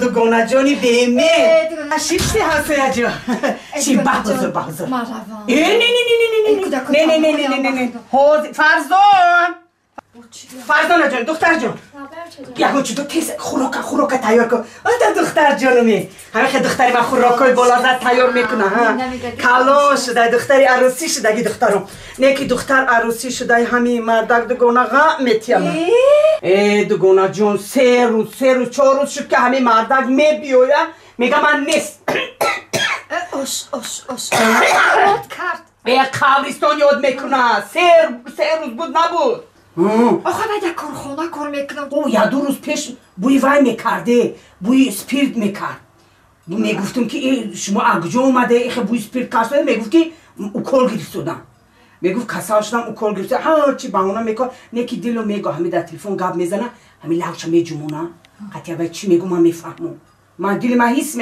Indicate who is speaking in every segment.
Speaker 1: دوگونا جانی بیمه شیفتی هسته جو چی بحضر نه فرزانه جان دختر جان یکو چی دو تیز خوراک تیار کن دختر جانمی همه خیلی دختری من خوراکای بالازد تیار میکنه کلا شده دختری عروسی شده گی دخترم نیکی دختر عروسی شده همین مردک دوگونا غم میتیم دوگونا جان سه روز 4 روز شد که همین مردک میبیوید میگه من نیست به قبرستان یاد میکنه 3 روز بود نبود
Speaker 2: آخه من یک کارخانه کار میکنم
Speaker 1: او 2 روز پیش بوی وای میکرده بوی سپیرت میکرد میگفتم که شما اگجا اومده ایخه بوی سپیرت کشته میگفت که اوکول گرفتم میگفت کسا شدم اوکول گرفته هر چی بهونه میکنه نیکی دلو میگه همین در تلفن گپ میزنه همین لغچه میجمونه قطعا باید چی میگم من میفهمم من دل من حس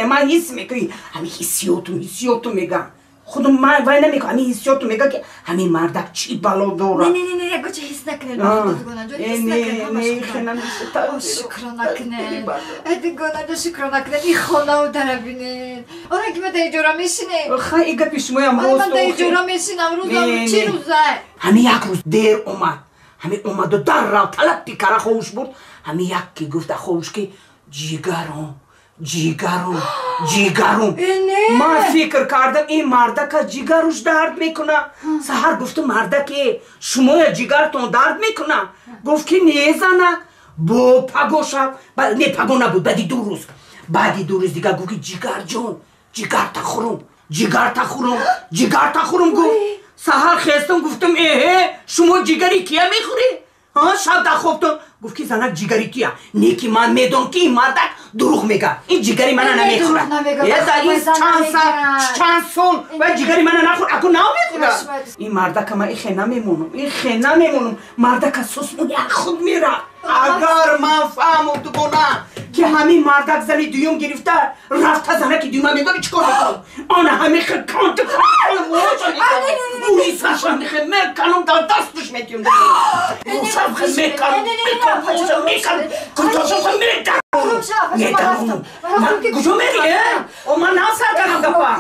Speaker 1: میکنی همین حسیاتو میگم خودم من وای نمیکنم همین حسیاتو میگه که همین مردک چی بلا داره
Speaker 2: نه گوچه حس نکنه دوگونا جان حس نکنه شکر نکنه دوگونا جان شکر نکنه این خانه رو در بینید آره که من در اینجا میشینه
Speaker 1: خیلی پیش مویم روز
Speaker 2: من در اینجا میشینم روز چی روزه
Speaker 1: همین یک روز دیر اومد همین اومد و در را طلب پیکره خوش بود همین یکی گفت خوش که جیگرم من فکر کردم این مردک جیگرش درد میکنه سحر گفتم مردک شما جیگرتون درد میکنه گفت که نیزنه با پگو شب نه پگو نبود بعدی 2 روز دیگه گفت که جیگر جان جیگر تخورم گفت سحر خستم گفتم شما جیگری کیا میخوری شب در خوابتون گفت که زنک جیگری کیا نیکی من میدونم که این مردک دروغ میگه این جیگری من نمیخوره این چند سال و جیگری من نخور اکو نمیخوره این مردک من این خیلی نمیمونم مردک سوسمونی خود میره اگر من فهمم دوگونا که همین مردک زنی دویم گرفته رفته زنه که دویم میداری چیکار میکنم آن همین خیلی کانت بوی سرشم میخواه میکنم در دستش میتیم موشم خیلی میکنم کجا میری او من نو سر کنم گفا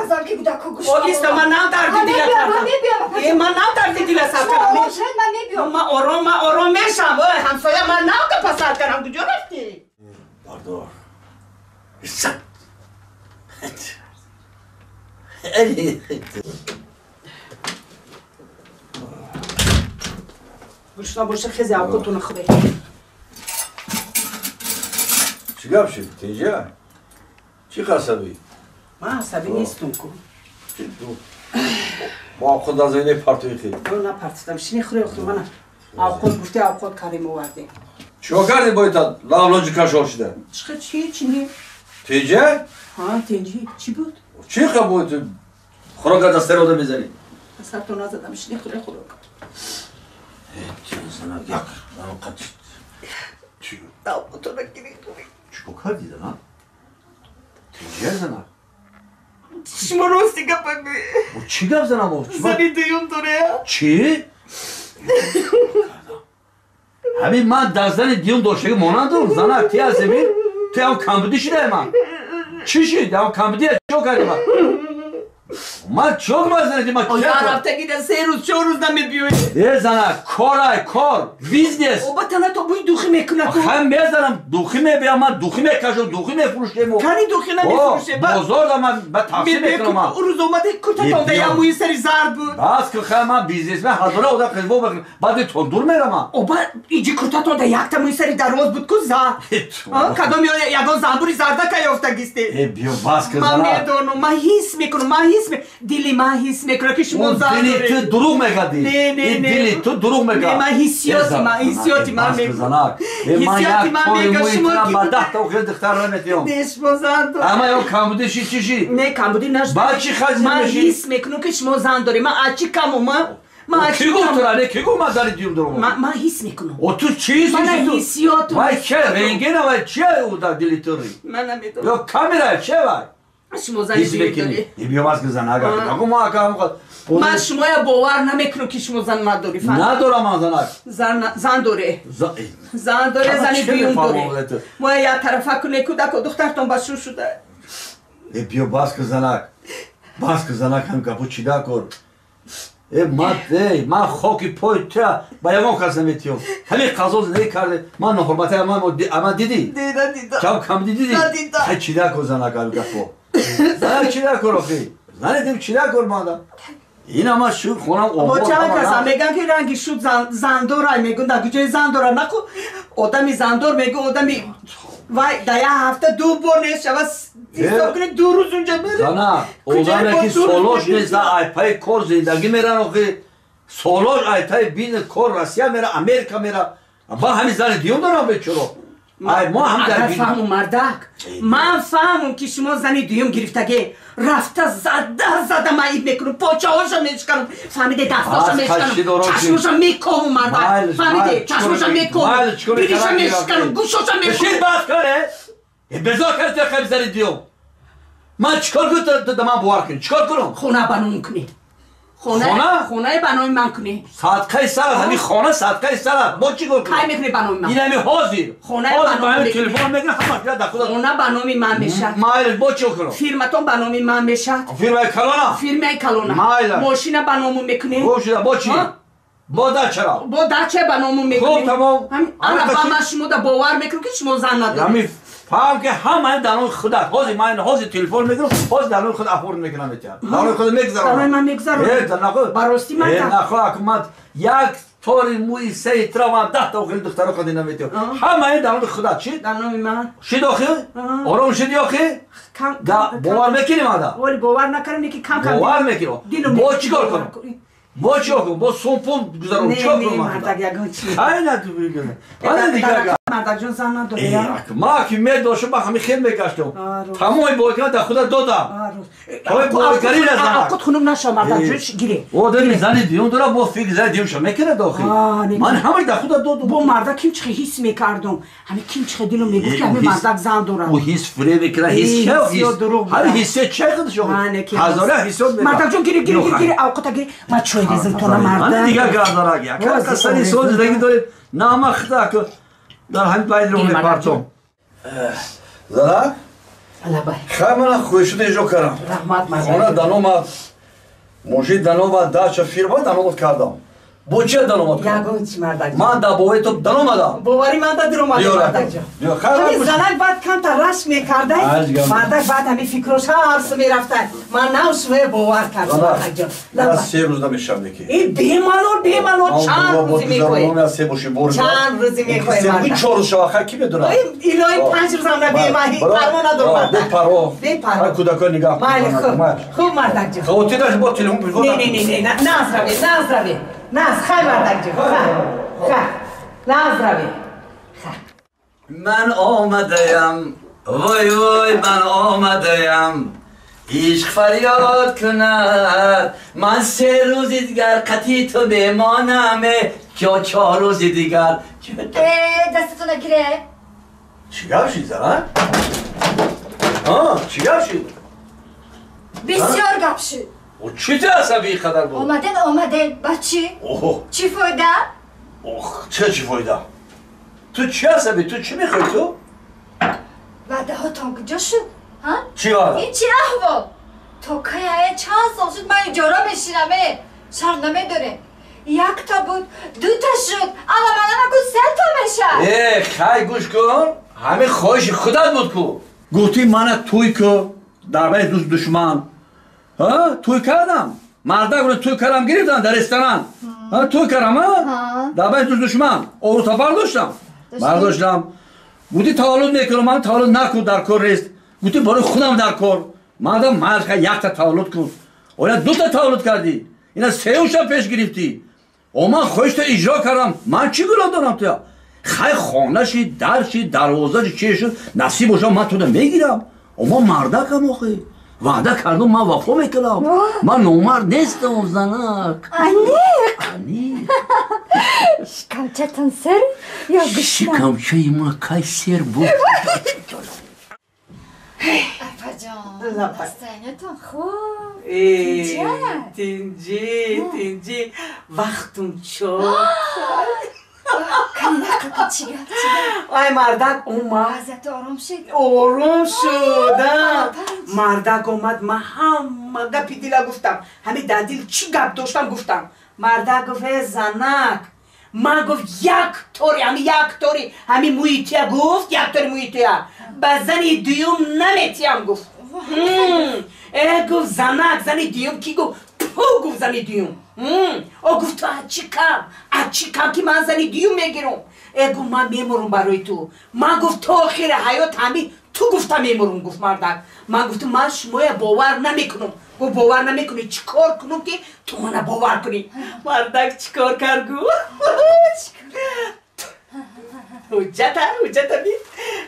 Speaker 1: اویست من نو دردی دیل کردم من نو دردی دیل سر کنم من آرام میشم همسایه من نو گفا سر کنم کجا رفتی
Speaker 3: باردار سر
Speaker 1: باشه خیلی اوقاتون خوبه
Speaker 3: چی گپ شد تیجه؟ چی عصبی؟
Speaker 1: من عصبی نیستم کو
Speaker 3: با خود از اینه پرتوی خیلی
Speaker 1: نه پرتیدم شینی خوری اختو من اوقات گفته اوقات کاریم آورده
Speaker 3: چیکار کردی باید لاولوژیکا شور شده؟
Speaker 1: چی نه؟
Speaker 3: تیجه؟
Speaker 1: تیجه چی بود؟
Speaker 3: چی خب باید خوراک دسته رو ده میزنی؟
Speaker 1: سر تو نزدم شینی خوری خوراک
Speaker 3: چی زنه یک نوقت چی؟
Speaker 1: تو نگیری
Speaker 3: چیکار کردی دانا؟ تیجه زنه؟
Speaker 1: شما راستی گپ بگوی
Speaker 3: چی گپ زنه با؟
Speaker 1: زنی دویم داره
Speaker 3: چی؟ همین من در زن دیوم داشته که مانندم زنه تی از زمین تو هم کمبودی شده من چی شد؟ هم کمبودی چو کردی من چون مزنه من
Speaker 1: آیا رفته گیده 3 روز 4 روز نمیبیوی
Speaker 3: زنه کار بیزنس
Speaker 1: او بطنه تو بوی دوخی میکنه تو
Speaker 3: هم بزنم دوخی میبیم من دوخی میکشم دوخی میفروشم
Speaker 1: کنی دوخی نمیفروشه
Speaker 3: بازار دا من تقسیم میکنم
Speaker 1: او روز اومده کتا تانده یا موی سری زرد بود
Speaker 3: بس که خیلی من بیزنس من حضوره او دا قلبو بکنم بعد تندور میرم
Speaker 1: او با ایجی کتا تانده یک تا موی سری دروز بود که زرد کدام یگان زنبوری زرده که یافته گیسته
Speaker 3: بیو بس که
Speaker 1: من میدونم من حس میکنم دلی من حس میکنه که شما زن داره
Speaker 3: دلی تو دروغ میگدی
Speaker 1: نه
Speaker 3: دلی تو دروغ میگد
Speaker 1: نه من حسیاتی من میگم
Speaker 3: من یک طوری مویتونم با 10 تا خیلی دختر نمیتیم
Speaker 1: شما زن داره
Speaker 3: اما یا کمبودی چی؟
Speaker 1: نه کمبودی نشده
Speaker 3: بعد چی خزی
Speaker 1: من
Speaker 3: میشی؟
Speaker 1: حس میکنم که شما زن داری من اچی کمم
Speaker 3: کی گفت رانه کی گفت من داری دیوم درو
Speaker 1: من حس میکنم
Speaker 3: او تو چی
Speaker 1: من حسیات
Speaker 3: وای چه رنگینه وای چیه او در دلی تو ری
Speaker 1: من نمیدونم
Speaker 3: یا کامیرا چه وای
Speaker 1: شما زنی دیوم داری
Speaker 3: بیا باز که زن اگر نگو ما اکام
Speaker 1: من شما یا باور نمیکنم که شما زن نداری فهم
Speaker 3: ندارم من
Speaker 1: زن داره زن داره زنی دیوم داره ما یا طرفه کنه کودک و دخترتون بشور شده
Speaker 3: بیا باز که زنک هم کپو چیده کن من خاکی پای تا با یکم کس نمیتیم همین قضا زندگی کرده من نحرمته اما دیدی؟ دیدم کم دیدی؟ ندیدم چیده کن زنک هم کپو زنک چیده کن رخی زنک دیم چیده کن مادم این اما شد خونم
Speaker 1: با چند کسا میگن که رنگی شد زندور میگن در گوچه زندور نکن آدمی زندور میگن آدمی وای در یه هفته 2 بار نیست شود حساب کنه 2 روز اونجا بره
Speaker 3: زنه آدمی که سالوش نیست ای پای کار زندگی میرن آخی سالوش ای پای بین کار روسیه میره امریکا میره با همین زن دیون دارم به چرا ما هم در بین
Speaker 1: فهمم مردک من فهمم که شما زنی دیوم گرفتگه رفته زده من این میکنم پاچه هاشم میشکنم فهمیده دستاشم میشکنم چشماشم میکنم مردک فهمیده چشماشم میکنم بیریشم میشکنم گوشاشم میکنم
Speaker 3: بشید بس کنه بزا کرده خیلی زنی دیوم من چکار کنم من بوار کنم چکار کنم
Speaker 1: خونه بنام کنی خونه بنام من کنی
Speaker 3: صدقه سرت همین خانه صدقه سرت ما چی کنم
Speaker 1: کای میکنی بنام من
Speaker 3: این همین حاضر
Speaker 1: خونه
Speaker 3: بنام تلفن میگن همه در خدا
Speaker 1: خونه بنام من میشه
Speaker 3: مایل با چی کنم
Speaker 1: فیرمتون بنام من میشه فیرمه کلونا ماشین بنامو میکنی
Speaker 3: با چی با چرا
Speaker 1: با چه بنامو میکنی
Speaker 3: خب تمام
Speaker 1: انا با شما دا باور میکنم که شما زن نداری
Speaker 3: فهم که همه درون خدا حاضر من حاضر تلفن میگیرم حاضر درون خدا افورد میکنم میتونم درون خدا میگذارم
Speaker 1: درون من میگذارم براستی من
Speaker 3: نخو حکومت یک طوری موی سه ترام 10 تا خیلی دخترا خودی نمیتونم همه درون خدا چی
Speaker 1: درون من
Speaker 3: چی داخل آرام شدی آخه باور میکنی مادا
Speaker 1: ولی باور نکنی که کم
Speaker 3: باور میکنم با چیکار کنم با چی کنم با سومپون گذارم چیکار کنم
Speaker 1: مردک یگان چی
Speaker 3: ای نه تو بگم آره دیگه
Speaker 1: مردک جون زن نداره
Speaker 3: ما که میداشم با همین خیلی میگشتم تمام باکر در خدا دادم توی باکری نزن
Speaker 1: خود خونم نشو مردک جون گیره
Speaker 3: او داری زنی دیون داره با فکر زنی دیون شو میکنه داخل من همه در خدا دادم
Speaker 1: با مردک کیم چه حس میکردم همین کیم چه دلم میگفت که همین مردک زن داره
Speaker 3: او حس فری میکنه حس چه هر حس چه خود شو هزاره حسات میکنه
Speaker 1: مردک جون گیره اوقات گیره ما چوی ریزم تو
Speaker 3: من دیگه گردارم یک کسانی سوز زندگی دارید نامخدا که در همین باید رو میپرتم زنک خیلی من خوش شده ایجا کردم خانه دنوم موشی دنوم داشت فیرما دنوم کردم با چه دنوم کردم؟
Speaker 1: یگو چی مردک
Speaker 3: من در باوی تو دنوم دادم
Speaker 1: باوری من در درو مردک جا همین زنک بعد کم تا رشک میکرده مردک بعد همین فکرش ها عرص میرفته من نوشوه باور کردم مردک جا
Speaker 3: من 3 روز نمیشم نکی
Speaker 1: این بیمالور چند روزی میکنی چند روزی میکنی
Speaker 3: مردک 4 روز شو آخر کی بدونه
Speaker 1: ایلای 5 روز هم نبیمه پرما ندارم مردک
Speaker 3: بپرو کودکا نگاه
Speaker 1: خوب مردک جا
Speaker 3: خوتی داشت با تلفون بیرون
Speaker 1: نه ناز روی ناز خیلی مردک جا خیلی ناز روی
Speaker 3: من آمدیم وای من آمدیم عشق فریاد کند من 3 روز دیگر قطعی تو بمانم یا 4 روز دیگر
Speaker 2: دستتو نگیره
Speaker 3: چی گفت شید زنه؟ چی گفت شید؟
Speaker 2: بسیار گپ شد
Speaker 3: و چی تو عصبی خدر بود؟
Speaker 2: آمدن با چی؟ چی فایده؟
Speaker 3: چی فایده؟ تو چی عصبی؟ تو چی میخوای تو؟
Speaker 2: وعده ها تا کجا شد؟
Speaker 3: چی وعده؟
Speaker 2: این چی احوال؟ تو که چند سال شد من اینجا را میشینمه شرنامه داره 1 تا بود 2 تا شد الان اگه 3 تا میشه
Speaker 3: خیلی گوش کن همه خواهش خودت بود کو گفتی من توی که در بین دوست دشمن توی کردم مرده گونه توی کردم گرفتن در رستوران توی کردم در بین دوست دشمن او تا برداشتم گفتی تولد میکنم من تولد نکن در کار ریست گفتی برای خودم در کار مردم مرد 1 تا تولد کن اونا 2 تا تولد کردی اینا 3 شب پیش گرفتی او من خوشت اجرا کردم من چی گناه دارم تو خیلی خانه شی در شی دروازه چی شد نصیب باشم من تو میگیرم او ما مردکم آخه وعده کردم من وفا میکنم من نامرد نیستم زنک
Speaker 2: Anne. Şikamçatın ser ya gışma.
Speaker 3: شکمچه ما کای سر بود
Speaker 2: Apacan. Hastaneton خوب.
Speaker 1: Tinci. Vaktim çok.
Speaker 2: Kanına kapı çıkar.
Speaker 1: Ay mardak olma.
Speaker 2: Hazreti orum şey.
Speaker 1: Oğlum şuda. Mardak olmad ma hammaga pidila guftam. Hami dadil çi gap doştam guftam. Mardak gufte zanak. Ma guft yak tori. Hami muitiya guft yak tori muitiya. Bazani duyum nametiyam guft. Guft zanak zani duyum ki guft. Puh guft zani duyum. O guftu açikam ki man zani duyum megirum. Guft ma memurum baroy tu. Ma guft to khir hayot hami tu gufta memurum guft mardak. Ma guft ma shmoya bovar namikunum. Bu bovar namikunum chikor kunum ki tu mana bovar kuni. Mardak chikor kargu. Hujjata bi.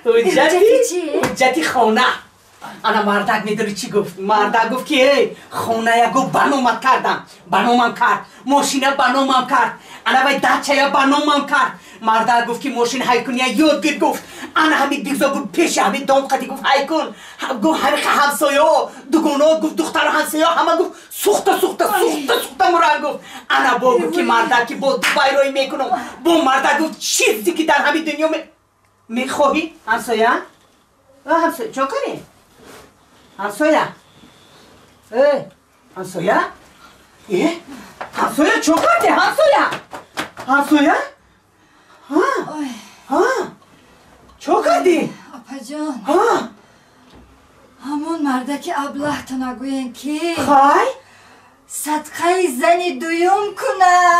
Speaker 1: Hujjati khona. Ana mardak میدونی چی گفت؟ mardak گفت که خونه یا گفت بنومم کردم بنومم کرد ماشینه بنومم کرد انا باید دچه یا بنومم کرد mardak گفت که ماشین های کن یا یاد گیر گفت انا همین دیگزا گفت پیش همین دام قدی گفت های کن گفت همین همسایه دوگونا گفت دختر همسایه همه گفت سوخته مران گفت انا با گفت که mardak که با دوبای روی میکنم با mardak گفت چیزی که در همین دنیا میخواهی همسایه؟ همسایه چون کنی؟ همسایه همسایه همسایه چون کنی؟ همسایه چون کنی؟
Speaker 2: Apacan. Hamon mardaki ablah tana goyen ki.
Speaker 1: خای؟
Speaker 2: Satkay zani duyum kuna.